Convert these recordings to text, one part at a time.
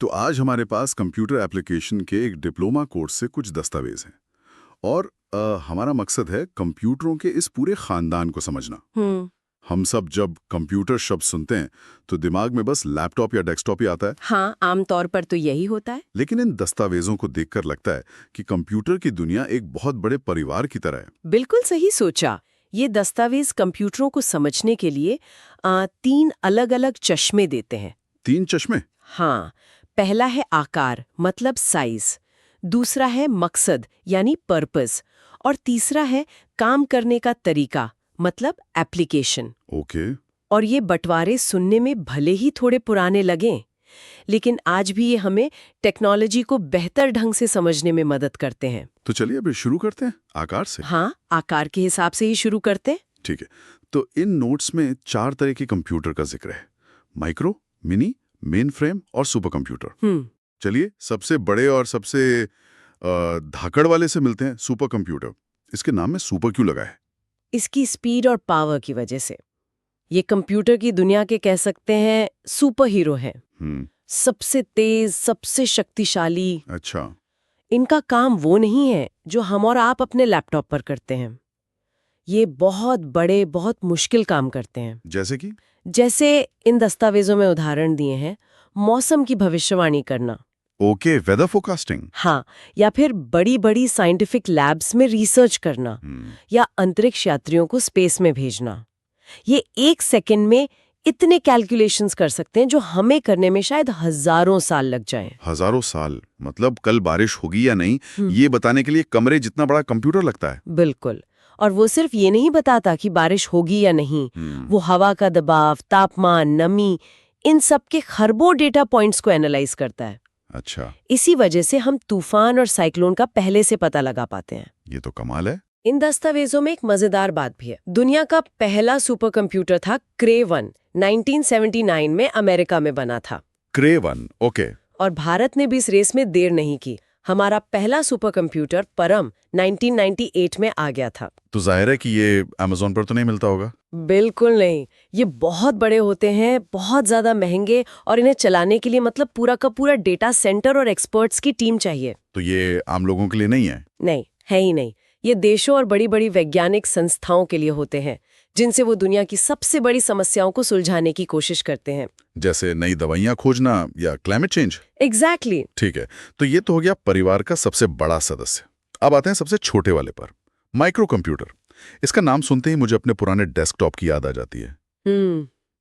तो आज हमारे पास कंप्यूटर एप्लीकेशन के एक डिप्लोमा कोर्स से कुछ दस्तावेज हैं और हमारा मकसद है कंप्यूटरों के इस पूरे खानदान को समझना। हम सब जब कंप्यूटर शब्द सुनते हैं तो दिमाग में बस लैपटॉप या डेस्कटॉप ही आता है। हाँ, आमतौर पर तो यही होता है। लेकिन इन दस्तावेजों को देखकर लगता है कि कंप्यूटर की दुनिया एक बहुत बड़े परिवार की तरह है। बिल्कुल सही सोचा। ये दस्तावेज कंप्यूटरों को समझने के लिए 3 अलग-अलग चश्मे देते हैं। 3 चश्मे? हाँ, पहला है आकार मतलब साइज, दूसरा है मकसद यानी पर्पस और तीसरा है काम करने का तरीका मतलब एप्लीकेशन। ओके। और ये बंटवारे सुनने में भले ही थोड़े पुराने लगें, लेकिन आज भी ये हमें टेक्नोलॉजी को बेहतर ढंग से समझने में मदद करते हैं। तो चलिए अभी शुरू करते हैं आकार से। हाँ, आकार के हिसाब से ही शुरू करते हैं। ठीक है, तो इन नोट्स में 4 तरह के कंप्यूटर का जिक्र है। माइक्रो, मिनी, मेन फ्रेम और सुपर कंप्यूटर। चलिए सबसे बड़े और सबसे धाकड़ वाले से मिलते हैं, सुपर कंप्यूटर। इसके नाम में सुपर क्यों लगा है? इसकी स्पीड और पावर की वजह से ये कंप्यूटर की दुनिया के कह सकते हैं सुपर हीरो हैं। सबसे तेज, सबसे शक्तिशाली। अच्छा। इनका काम वो नहीं है जो हम और आप अपने लैपटॉप पर करते हैं। ये बहुत बड़े, बहुत मुश्किल काम करते हैं। जैसे कि? जैसे इन दस्तावेजों में उदाहरण दिए हैं, मौसम की भविष्यवाणी करना। Okay, weather forecasting. हाँ, या फिर बड़ी बड़ी साइंटिफिक लैब्स में रिसर्च करना या अंतरिक्ष यात्रियों को स्पेस में भेजना। ये 1 सेकंड में इतने कैलकुलेशंस कर सकते हैं जो हमें करने में शायद हजारों साल लग जाएं। हजारों साल? मतलब कल बारिश होगी या नहीं ये बताने के लिए कमरे जितना बड़ा कंप्यूटर लगता है। बिल्कुल। और वो सिर्फ ये नहीं बताता कि बारिश होगी या नहीं, वो हवा का दबाव, तापमान, नमी, इन सब के खरबों डेटा पॉइंट्स को एनालाइज करता है। अच्छा। इसी वजह से हम तूफान और साइक्लोन का पहले से पता लगा पाते हैं। ये तो कमाल है। इन दस्तावेजों में एक मजेदार बात भी है। दुनिया का पहला सुपर कंप्यूटर था क्रे-1, 1979 में अमेरिका में बना था। क्रे-1, ओके। और भारत ने भी इस रेस में देर नहीं की। हमारा पहला सुपर कंप्यूटर परम 1998 में आ गया था। तो जाहिर है कि ये अमेज़न पर तो नहीं मिलता होगा? बिल्कुल नहीं। ये बहुत बड़े होते हैं, बहुत ज्यादा महंगे, और इन्हें चलाने के लिए मतलब पूरा का पूरा डेटा सेंटर और एक्सपर्ट्स की टीम चाहिए। तो ये आम लोगों के लिए नहीं है? नहीं, है ही नहीं। ये देशों और बड़ी बड़ी वैज्ञानिक संस्थाओं के लिए होते हैं, जिनसे वो दुनिया की सबसे बड़ी समस्याओं को सुलझाने की कोशिश करते हैं। जैसे नई दवाइयां खोजना या क्लाइमेट चेंज? एग्जैक्टली। ठीक है, तो ये तो हो गया परिवार का सबसे बड़ा सदस्य। अब आते हैं सबसे छोटे वाले पर, माइक्रो कंप्यूटर। इसका नाम सुनते ही मुझे अपने पुराने डेस्कटॉप की याद आ जाती है।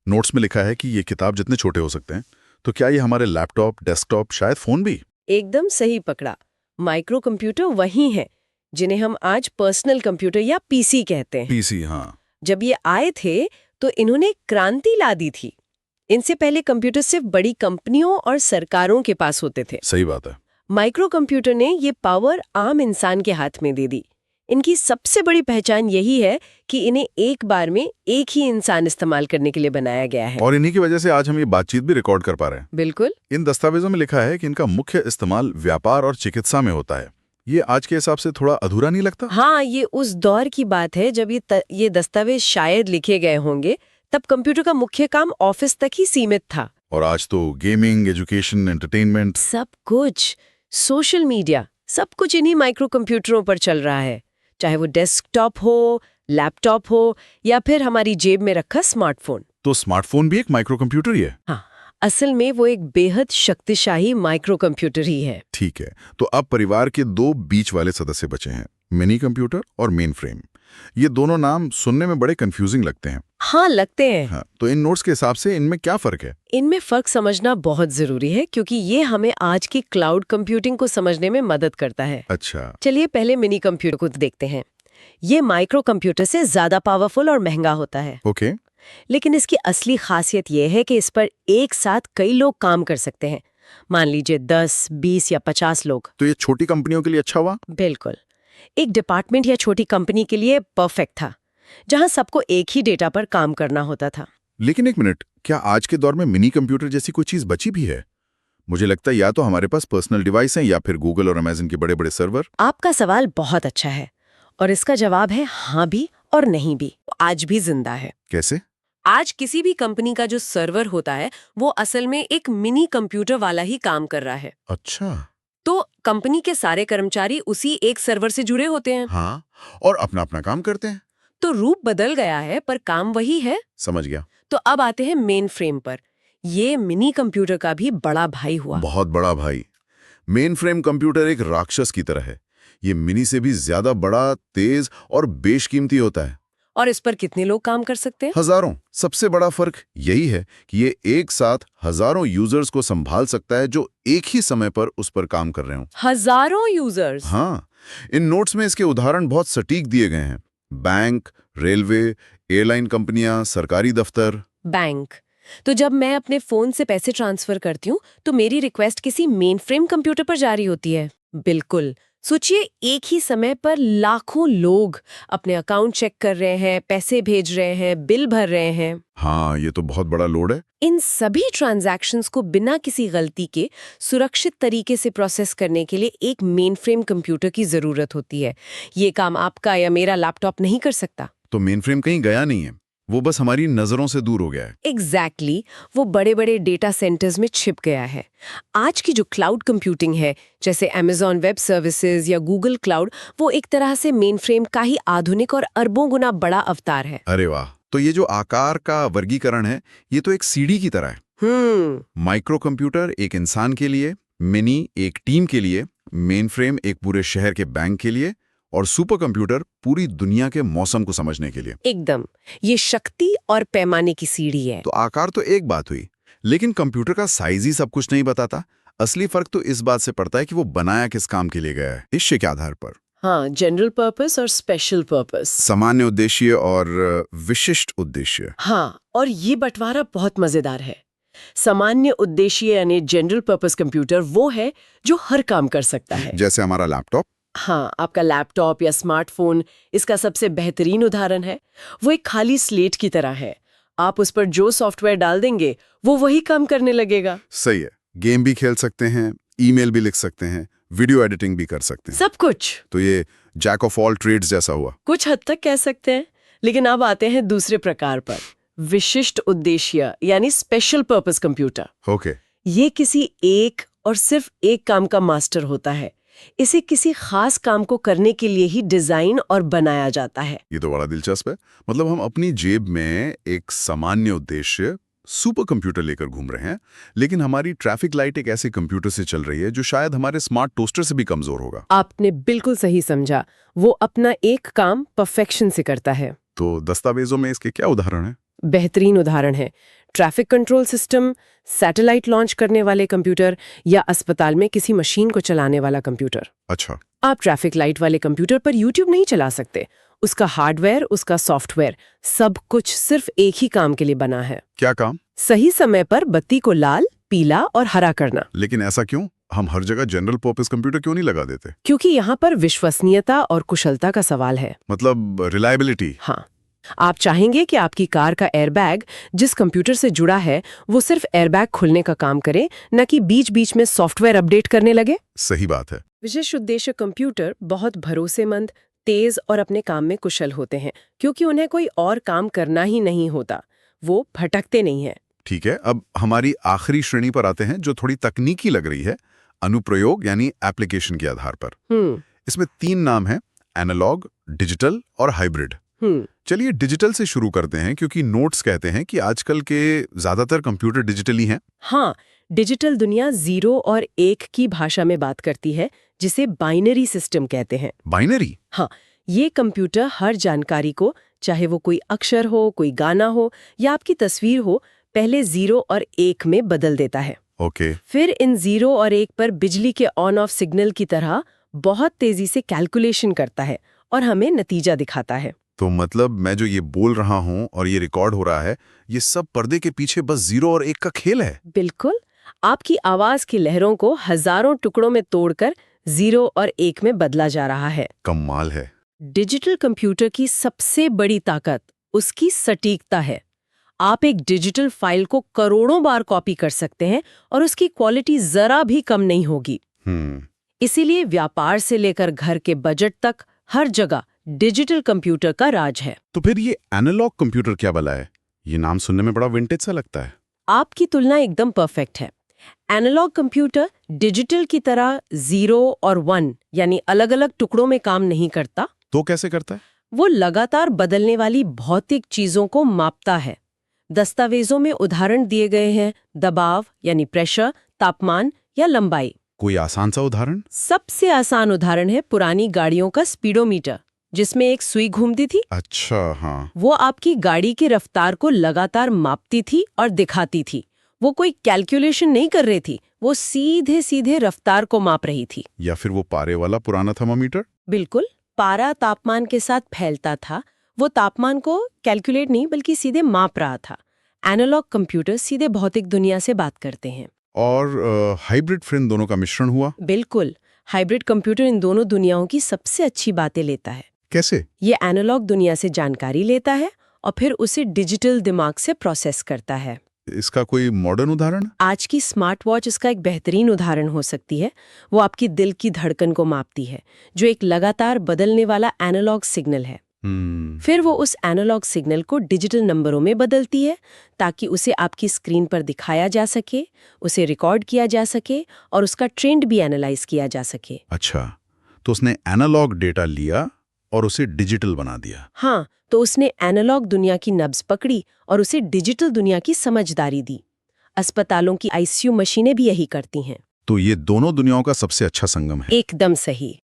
नोट्स में लिखा है कि ये किताब जितने छोटे हो सकते हैं, तो क्या ये हमारे लैपटॉप, डेस्कटॉप, शायद फोन भी? एकदम सही पकड़ा। माइक्रो कंप्यूटर वही है जिन्हें हम आज पर्सनल कंप्यूटर या पीसी कहते हैं। पीसी, हाँ। जब ये आए थे तो इन्होंने क्रांति ला दी थी। इनसे पहले कंप्यूटर सिर्फ बड़ी कंपनियों और सरकारों के पास होते थे। सही बात है। माइक्रो कंप्यूटर ने ये पावर आम इंसान के हाथ में दे दी। इनकी सबसे बड़ी पहचान यही है कि इन्हें एक बार में एक ही इंसान इस्तेमाल करने के लिए बनाया गया है। और इन्हीं की वजह से आज हम ये बातचीत भी रिकॉर्ड कर पा रहे हैं। बिल्कुल। इन दस्तावेजों में लिखा है कि इनका मुख्य इस्तेमाल व्यापार और चिकित्सा में होता है। ये आज के हिसाब से थोड़ा अधूरा नहीं लगता? हाँ, ये उस दौर की बात है जब ये दस्तावेज शायद लिखे गए होंगे। तब कंप्यूटर का मुख्य काम ऑफिस तक ही सीमित था। और आज तो गेमिंग, एजुकेशन, एंटरटेनमेंट, सब कुछ, सोशल मीडिया, सब कुछ इन्हीं माइक्रो कंप्यूटरों पर चल रहा है। चाहे वो डेस्कटॉप हो, लैपटॉप हो या फिर हमारी जेब में रखा स्मार्टफोन। तो स्मार्टफोन भी एक माइक्रो कंप्यूटर ही है? हाँ, असल में वो एक बेहद शक्तिशाली माइक्रो कंप्यूटर ही है। ठीक है, तो अब परिवार के 2 बीच वाले सदस्य बचे हैं, मिनी कंप्यूटर और मेन फ्रेम। ये दोनों नाम सुनने में बड़े कंफ्यूजिंग लगते हैं। हाँ, लगते हैं। हाँ, तो इन नोट्स के हिसाब से इनमें क्या फर्क है? इनमें फर्क समझना बहुत जरूरी है क्योंकि ये हमें आज की क्लाउड कंप्यूटिंग को समझने में मदद करता है। अच्छा। चलिए पहले मिनी कंप्यूटर को देखते हैं। ये माइक्रो कंप्यूटर से ज्यादा पावरफुल और महंगा होता है। ओके। लेकिन इसकी असली खासियत यह है कि इस पर एक साथ कई लोग काम कर सकते हैं। मान लीजिए 10, 20 या 50 लोग। तो ये छोटी कंपनियों के लिए अच्छा हुआ? बिल्कुल। एक डिपार्टमेंट या छोटी कंपनी के लिए परफेक्ट था, जहां सबको एक ही डेटा पर काम करना होता था। लेकिन एक मिनट, क्या आज के दौर में मिनी कंप्यूटर जैसी कोई चीज बची भी है? मुझे लगता है या तो हमारे पास पर्सनल डिवाइस हैं या फिर गूगल और अमेज़न के बड़े बड़े सर्वर। आपका सवाल बहुत अच्छा है और इसका जवाब है हाँ भी और नहीं भी। आज भी जिंदा है। कैसे? आज किसी भी कंपनी का जो सर्वर होता है वो असल में एक मिनी कंप्यूटर वाला ही काम कर रहा है। अच्छा। तो कंपनी के सारे कर्मचारी उसी एक सर्वर से जुड़े होते हैं। हाँ, और अपना अपना काम करते हैं। तो रूप बदल गया है पर काम वही है। समझ गया। तो अब आते हैं मेन फ्रेम पर। ये मिनी कंप्यूटर का भी बड़ा भाई हुआ। बहुत बड़ा भाई। मेन फ्रेम कंप्यूटर एक राक्षस की तरह है। ये मिनी से भी ज्यादा बड़ा, तेज और बेशकीमती होता है। और इस पर कितने लोग काम कर सकते हैं? हजारों। सबसे बड़ा फर्क यही है कि ये एक साथ हजारों यूजर्स को संभाल सकता है जो एक ही समय पर उस पर काम कर रहे हों। हजारों यूजर्स? हाँ, इन नोट्स में इसके उदाहरण बहुत सटीक दिए गए हैं। बैंक, रेलवे, एयरलाइन कंपनियां, सरकारी दफ्तर। बैंक। तो जब मैं अपने फोन से पैसे ट्रांसफर करती हूँ तो मेरी रिक्वेस्ट किसी मेन फ्रेम कंप्यूटर पर जारी होती है। बिल्कुल। सोचिए, एक ही समय पर लाखों लोग अपने अकाउंट चेक कर रहे हैं, पैसे भेज रहे हैं, बिल भर रहे हैं। हाँ, ये तो बहुत बड़ा लोड है। इन सभी ट्रांजैक्शंस को बिना किसी गलती के सुरक्षित तरीके से प्रोसेस करने के लिए एक मेन फ्रेम कंप्यूटर की जरूरत होती है। ये काम आपका या मेरा लैपटॉप नहीं कर सकता। तो मेन फ्रेम कहीं गया नहीं है, वो बस हमारी नजरों से दूर हो गया है। एग्जैक्टली, वो बड़े बड़े डेटा सेंटर्स में छिप गया है। आज की जो क्लाउड कंप्यूटिंग है, जैसे Amazon वेब सर्विसेज या गूगल क्लाउड, वो एक तरह से मेन फ्रेम का ही आधुनिक और अरबों गुना बड़ा अवतार है। अरे वाह! तो ये जो आकार का वर्गीकरण है, ये तो एक सीढ़ी की तरह है। माइक्रो कंप्यूटर एक इंसान के लिए, मिनी एक टीम के लिए, मेन फ्रेम एक पूरे शहर के बैंक के लिए, और सुपर कंप्यूटर पूरी दुनिया के मौसम को समझने के लिए। एकदम, ये शक्ति और पैमाने की सीढ़ी है। तो आकार तो एक बात हुई, लेकिन कंप्यूटर का साइज ही सब कुछ नहीं बताता। असली फर्क तो इस बात से पड़ता है कि वो बनाया किस काम के लिए गया है, इस के आधार पर। हाँ, जनरल पर्पस और स्पेशल पर्पस। सामान्य उद्देश्य और विशिष्ट उद्देश्य। हाँ, और ये बंटवारा बहुत मजेदार है। सामान्य उद्देश्य यानी जनरल पर्पस कंप्यूटर वो है जो हर काम कर सकता है। जैसे हमारा लैपटॉप। हाँ, आपका लैपटॉप या स्मार्टफोन इसका सबसे बेहतरीन उदाहरण है। वो एक खाली स्लेट की तरह है। आप उस पर जो सॉफ्टवेयर डाल देंगे वो वही काम करने लगेगा। सही है। गेम भी खेल सकते हैं, ईमेल भी लिख सकते हैं, वीडियो एडिटिंग भी कर सकते हैं। सब कुछ। तो ये जैक ऑफ ऑल ट्रेड्स जैसा हुआ। कुछ हद तक कह सकते हैं। लेकिन अब आते हैं दूसरे प्रकार पर, विशिष्ट उद्देश्य यानी स्पेशल पर्पस कंप्यूटर। ओके। ये किसी एक और सिर्फ एक काम का मास्टर होता है। इसे किसी खास काम को करने के लिए ही डिजाइन और बनाया जाता है। ये तो बड़ा दिलचस्प है। मतलब हम अपनी जेब में एक सामान्य उद्देश्य सुपर कंप्यूटर लेकर घूम रहे हैं, लेकिन हमारी ट्रैफिक लाइट एक ऐसे कंप्यूटर से चल रही है जो शायद हमारे स्मार्ट टोस्टर से भी कमजोर होगा। आपने बिल्कुल सही समझा। वो अपना एक काम परफेक्शन से करता है। तो दस्तावेजों में इसके क्या उदाहरण हैं? बेहतरीन उदाहरण है traffic control system, satellite launch करने वाले कंप्यूटर या अस्पताल में किसी मशीन को चलाने वाला कंप्यूटर। अच्छा। आप ट्रैफिक लाइट वाले कंप्यूटर पर यूट्यूब नहीं चला सकते। उसका हार्डवेयर, उसका सॉफ्टवेयर, सब कुछ सिर्फ एक ही काम के लिए बना है। क्या काम? सही समय पर बत्ती को लाल, पीला और हरा करना। लेकिन ऐसा क्यों? हम हर जगह जनरल पर्पस कंप्यूटर क्यों नहीं लगा देते? क्योंकि यहाँ पर विश्वसनीयता और कुशलता का सवाल है। मतलब रिलायबिलिटी। हाँ, आप चाहेंगे कि आपकी कार का एयरबैग जिस कंप्यूटर से जुड़ा है वो सिर्फ एयरबैग खुलने का काम करे, न कि बीच बीच में सॉफ्टवेयर अपडेट करने लगे। सही बात है। विशेष उद्देश्य कंप्यूटर बहुत भरोसेमंद, तेज और अपने काम में कुशल होते हैं क्योंकि उन्हें कोई और काम करना ही नहीं होता। वो भटकते नहीं हैं। ठीक है, अब हमारी आखिरी श्रेणी पर आते हैं जो थोड़ी तकनीकी लग रही है, अनुप्रयोग यानी एप्लीकेशन के आधार पर। इसमें 3 नाम हैं, एनालॉग, डिजिटल और हाइब्रिड। चलिए डिजिटल से शुरू करते हैं क्योंकि नोट्स कहते हैं कि आजकल के ज्यादातर कंप्यूटर डिजिटली हैं। हाँ, डिजिटल दुनिया 0 और 1 की भाषा में बात करती है, जिसे बाइनरी सिस्टम कहते हैं। बाइनरी? हाँ, ये कंप्यूटर हर जानकारी को, चाहे वो कोई अक्षर हो, कोई गाना हो या आपकी तस्वीर हो, पहले 0 और 1 में बदल देता है। ओके। फिर इन 0 और 1 पर बिजली के ऑन ऑफ सिग्नल की तरह बहुत तेजी से कैलकुलेशन करता है और हमें नतीजा दिखाता है। तो मतलब मैं जो ये बोल रहा हूँ और ये रिकॉर्ड हो रहा है, ये सब पर्दे के पीछे बस 0 और 1 का खेल है। बिल्कुल। आपकी आवाज की लहरों को हजारों टुकड़ों में तोड़कर 0 और 1 में बदला जा रहा है। कमाल है। डिजिटल कंप्यूटर की सबसे बड़ी ताकत उसकी सटीकता है। आप एक डिजिटल फाइल को करोड़ों बार कॉपी कर सकते हैं और उसकी क्वालिटी जरा भी कम नहीं होगी। इसीलिए व्यापार से लेकर घर के बजट तक हर जगह डिजिटल कंप्यूटर का राज है। तो फिर ये एनालॉग कंप्यूटर क्या भला है? ये नाम सुनने में बड़ा विंटेज सा लगता है। आपकी तुलना एकदम परफेक्ट है। एनालॉग कंप्यूटर डिजिटल की तरह 0 और 1 यानी अलग अलग टुकड़ों में काम नहीं करता। तो कैसे करता है? वो लगातार बदलने वाली भौतिक चीजों को मापता है। दस्तावेजों में उदाहरण दिए गए हैं, दबाव यानी प्रेशर, तापमान या लंबाई। कोई आसान सा उदाहरण? सबसे आसान उदाहरण है पुरानी गाड़ियों का स्पीडोमीटर, जिसमें एक सुई घूमती थी। अच्छा, हाँ। वो आपकी गाड़ी की रफ्तार को लगातार मापती थी और दिखाती थी। वो कोई कैलकुलेशन नहीं कर रही थी, वो सीधे सीधे रफ्तार को माप रही थी। या फिर वो पारे वाला पुराना थर्मामीटर? बिल्कुल, पारा तापमान के साथ फैलता था। वो तापमान को कैलकुलेट नहीं बल्कि सीधे माप रहा था। एनालॉग कंप्यूटर सीधे भौतिक दुनिया से बात करते हैं। और हाइब्रिड फिर इन दोनों का मिश्रण हुआ? बिल्कुल, हाइब्रिड कंप्यूटर इन दोनों दुनियाओं की सबसे अच्छी बातें लेता है। कैसे? ये एनालॉग दुनिया से जानकारी लेता है और फिर उसे डिजिटल दिमाग से प्रोसेस करता है। इसका कोई मॉडर्न उदाहरण? आज की स्मार्ट वॉच इसका एक बेहतरीन उदाहरण हो सकती है। वो आपकी दिल की धड़कन को मापती है, जो एक लगातार बदलने वाला एनालॉग सिग्नल है। फिर वो उस एनालॉग सिग्नल को डिजिटल नंबरों में बदलती है ताकि उसे आपकी स्क्रीन पर दिखाया जा सके, उसे रिकॉर्ड किया जा सके और उसका ट्रेंड भी एनालाइज किया जा सके। अच्छा, तो उसने एनालॉग डेटा लिया और उसे डिजिटल बना दिया। हाँ, तो उसने एनालॉग दुनिया की नब्ज पकड़ी और उसे डिजिटल दुनिया की समझदारी दी। अस्पतालों की आईसीयू मशीनें भी यही करती हैं। तो ये दोनों दुनियाओं का सबसे अच्छा संगम है। एकदम सही।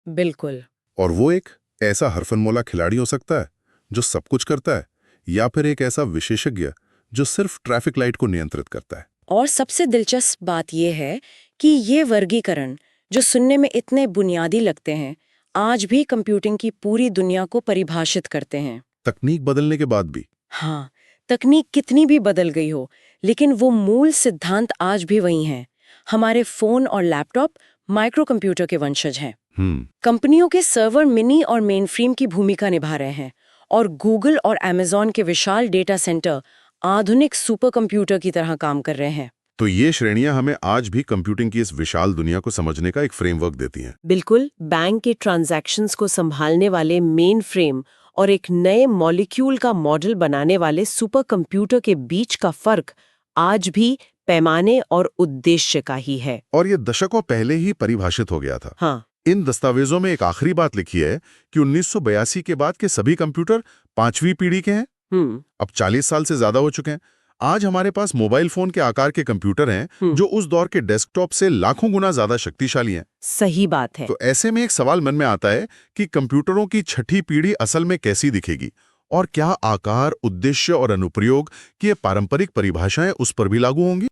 बिल्कुल। और वो एक ऐसा हरफनमौला खिलाड़ी हो सकता है जो सब कुछ करता है, या फिर एक ऐसा विशेषज्ञ जो सिर्फ ट्रैफिक लाइट को नियंत्रित करता है। और सबसे दिलचस्प बात यह है कि ये वर्गीकरण, जो सुनने में इतने बुनियादी लगते हैं, आज भी कंप्यूटिंग की पूरी दुनिया को परिभाषित करते हैं। तकनीक बदलने के बाद भी? हाँ, तकनीक कितनी भी बदल गई हो, लेकिन वो मूल सिद्धांत आज भी वही हैं। हमारे फोन और लैपटॉप माइक्रो कंप्यूटर के वंशज हैं। कंपनियों के सर्वर मिनी और मेनफ्रेम की भूमिका निभा रहे हैं, और गूगल और अमेज़न के विशाल डेटा सेंटर आधुनिक सुपर कंप्यूटर की तरह काम कर रहे हैं। तो ये श्रेणियां हमें आज भी कंप्यूटिंग की इस विशाल दुनिया को समझने का एक फ्रेमवर्क देती हैं। बिल्कुल, बैंक के ट्रांजैक्शंस को संभालने वाले मेन फ्रेम और एक नए मॉलिक्यूल का मॉडल बनाने वाले सुपर कंप्यूटर के बीच का फर्क आज भी पैमाने और उद्देश्य का ही है। और ये दशकों पहले ही परिभाषित हो गया था। हाँ। इन दस्तावेजों में एक आखिरी बात लिखी है कि 1982 के बाद के सभी कंप्यूटर 5वीं पीढ़ी के हैं। अब 40 साल से ज्यादा हो चुके हैं। आज हमारे पास मोबाइल फोन के आकार के कंप्यूटर हैं जो उस दौर के डेस्कटॉप से लाखों गुना ज्यादा शक्तिशाली हैं। सही बात है। तो ऐसे में एक सवाल मन में आता है कि कंप्यूटरों की छठी पीढ़ी असल में कैसी दिखेगी, और क्या आकार, उद्देश्य और अनुप्रयोग की ये पारंपरिक परिभाषाएं उस पर भी लागू होंगी?